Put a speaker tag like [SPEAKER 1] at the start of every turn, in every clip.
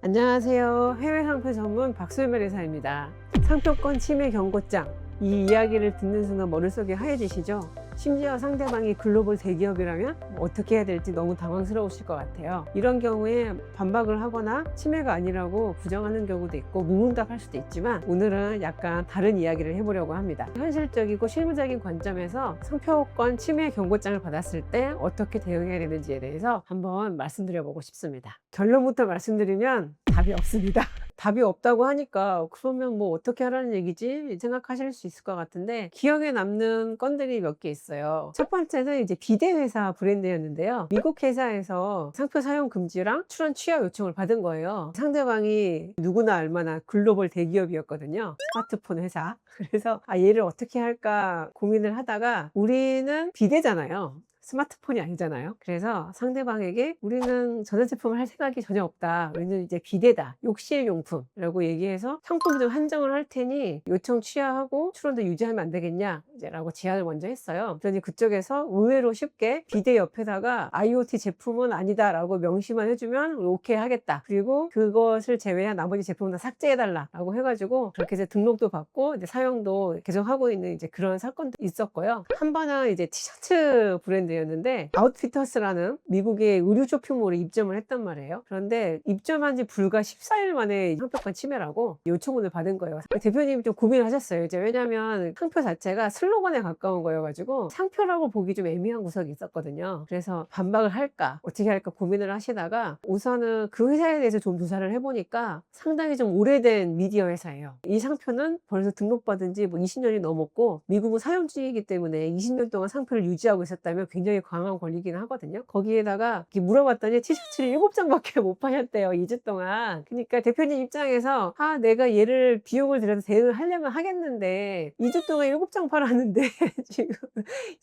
[SPEAKER 1] 안녕하세요. 해외 상표 전문 박소연 회사입니다. 상표권 침해 경고장, 이 이야기를 듣는 순간 머릿속이 하얘지시죠? 심지어 상대방이 글로벌 대기업이라면 어떻게 해야 될지 너무 당황스러우실 것 같아요. 이런 경우에 반박을 하거나 침해가 아니라고 부정하는 경우도 있고 묵묵답할 수도 있지만, 오늘은 약간 다른 이야기를 해보려고 합니다. 현실적이고 실무적인 관점에서 상표권 침해 경고장을 받았을 때 어떻게 대응해야 되는지에 대해서 한번 말씀드려보고 싶습니다. 결론부터 말씀드리면 답이 없습니다. 답이 없다고 하니까 그러면 뭐 어떻게 하라는 얘기지 생각하실 수 있을 것 같은데, 기억에 남는 건들이 몇 개 있어요. 첫 번째는 이제 비대 회사 브랜드였는데요. 미국 회사에서 상표 사용 금지랑 출원 취하 요청을 받은 거예요. 상대방이 누구나 알만한 글로벌 대기업이었거든요. 스마트폰 회사. 그래서 얘를 어떻게 할까 고민을 하다가, 우리는 비대잖아요. 스마트폰이 아니잖아요. 그래서 상대방에게 우리는 전자제품을 할 생각이 전혀 없다, 우리는 이제 비대다, 욕실용품이라고 얘기해서 상품 좀 한정을 할 테니 요청 취하하고 출원도 유지하면 안 되겠냐 라고 제안을 먼저 했어요. 그러니 그쪽에서 의외로 쉽게 비대 옆에다가 IoT 제품은 아니다 라고 명시만 해주면 오케이 하겠다, 그리고 그것을 제외한 나머지 제품은 다 삭제해달라 라고 해가지고, 그렇게 해서 등록도 받고 이제 사용도 계속 하고 있는 이제 그런 사건도 있었고요. 한 번은 이제 티셔츠 브랜드 였는데 아웃피터스라는 미국의 의류 쇼핑몰에 입점을 했단 말이에요. 그런데 입점한 지 불과 14일 만에 상표권 침해라고 요청문을 받은 거예요. 대표님이 좀 고민을 하셨어요. 이제 왜냐하면 상표 자체가 슬로건에 가까운 거여가지고 상표라고 보기 좀 애매한 구석이 있었거든요. 그래서 반박을 할까 어떻게 할까 고민을 하시다가, 우선은 그 회사에 대해서 좀 조사를 해보니까 상당히 좀 오래된 미디어 회사예요. 이 상표는 벌써 등록받은 지 뭐 20년이 넘었고 미국은 사용 중이기 때문에 20년 동안 상표를 유지하고 있었다면 굉장히 강한 권리기는 하거든요. 거기에다가 물어봤더니 티셔츠를 7장밖에 못 파셨대요, 2주 동안. 그러니까 대표님 입장에서 내가 얘를 비용을 들여서 대응을 하려면 하겠는데 2주 동안 7장 팔았는데 지금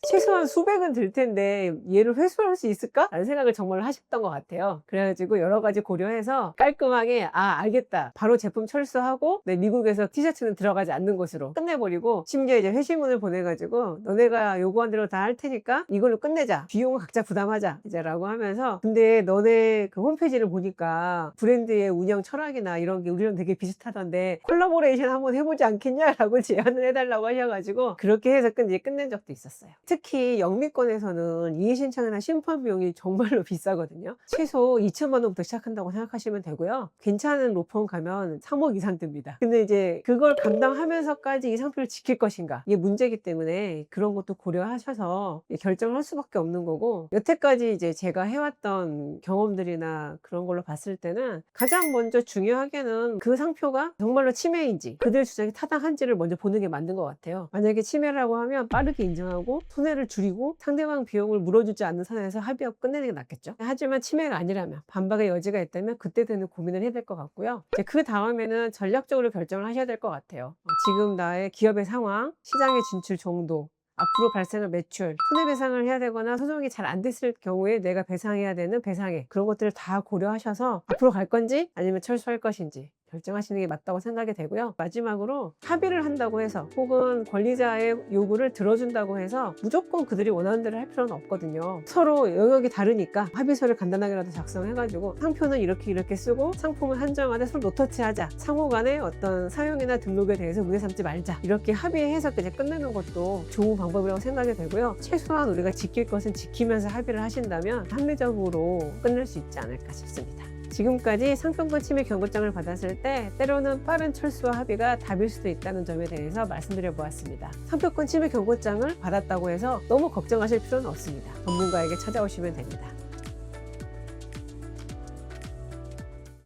[SPEAKER 1] 최소한 수백은 들 텐데 얘를 회수할 수 있을까? 라는 생각을 정말 하셨던 것 같아요. 그래가지고 여러 가지 고려해서 깔끔하게 알겠다, 바로 제품 철수하고 미국에서 티셔츠는 들어가지 않는 것으로 끝내버리고, 심지어 이제 회신문을 보내가지고 너네가 요구한 대로 다 할 테니까 이걸로 끝내자, 비용은 각자 부담하자 이제 라고 하면서, 근데 너네 그 홈페이지를 보니까 브랜드의 운영 철학이나 이런 게 우리랑 되게 비슷하던데 콜라보레이션 한번 해보지 않겠냐 라고 제안을 해달라고 하셔가지고, 그렇게 해서 이제 끝낸 적도 있었어요. 특히 영미권에서는 이해신청이나 심판 비용이 정말로 비싸거든요. 최소 2천만 원부터 시작한다고 생각하시면 되고요. 괜찮은 로펌 가면 3억 이상 듭니다. 근데 이제 그걸 감당하면서까지 이 상표를 지킬 것인가, 이게 문제이기 때문에 그런 것도 고려하셔서 결정을 할 수밖에 없는 거고, 여태까지 이제 제가 해왔던 경험들이나 그런 걸로 봤을 때는 가장 먼저 중요하게는 그 상표가 정말로 침해인지 그들 주장이 타당한지를 먼저 보는 게 맞는 것 같아요. 만약에 침해라고 하면 빠르게 인정하고 손해를 줄이고 상대방 비용을 물어주지 않는 선에서 합의하고 끝내는 게 낫겠죠. 하지만 침해가 아니라면, 반박의 여지가 있다면 그때는 고민을 해야 될 것 같고요. 이제 그 다음에는 전략적으로 결정을 하셔야 될 것 같아요. 지금 나의 기업의 상황, 시장의 진출 정도, 앞으로 발생할 매출, 손해배상을 해야 되거나 소송이 잘 안 됐을 경우에 내가 배상해야 되는 배상액, 그런 것들을 다 고려하셔서 앞으로 갈 건지 아니면 철수할 것인지 결정하시는 게 맞다고 생각이 되고요. 마지막으로 합의를 한다고 해서, 혹은 권리자의 요구를 들어준다고 해서 무조건 그들이 원하는 대로 할 필요는 없거든요. 서로 영역이 다르니까 합의서를 간단하게라도 작성해가지고 상표는 이렇게 쓰고 상품은 한정하되 서로 노터치하자, 상호 간의 어떤 사용이나 등록에 대해서 문제 삼지 말자, 이렇게 합의해서 이제 끝내는 것도 좋은 방법이라고 생각이 되고요. 최소한 우리가 지킬 것은 지키면서 합의를 하신다면 합리적으로 끝낼 수 있지 않을까 싶습니다. 지금까지 상표권 침해 경고장을 받았을 때 때로는 빠른 철수와 합의가 답일 수도 있다는 점에 대해서 말씀드려 보았습니다. 상표권 침해 경고장을 받았다고 해서 너무 걱정하실 필요는 없습니다. 전문가에게 찾아오시면 됩니다.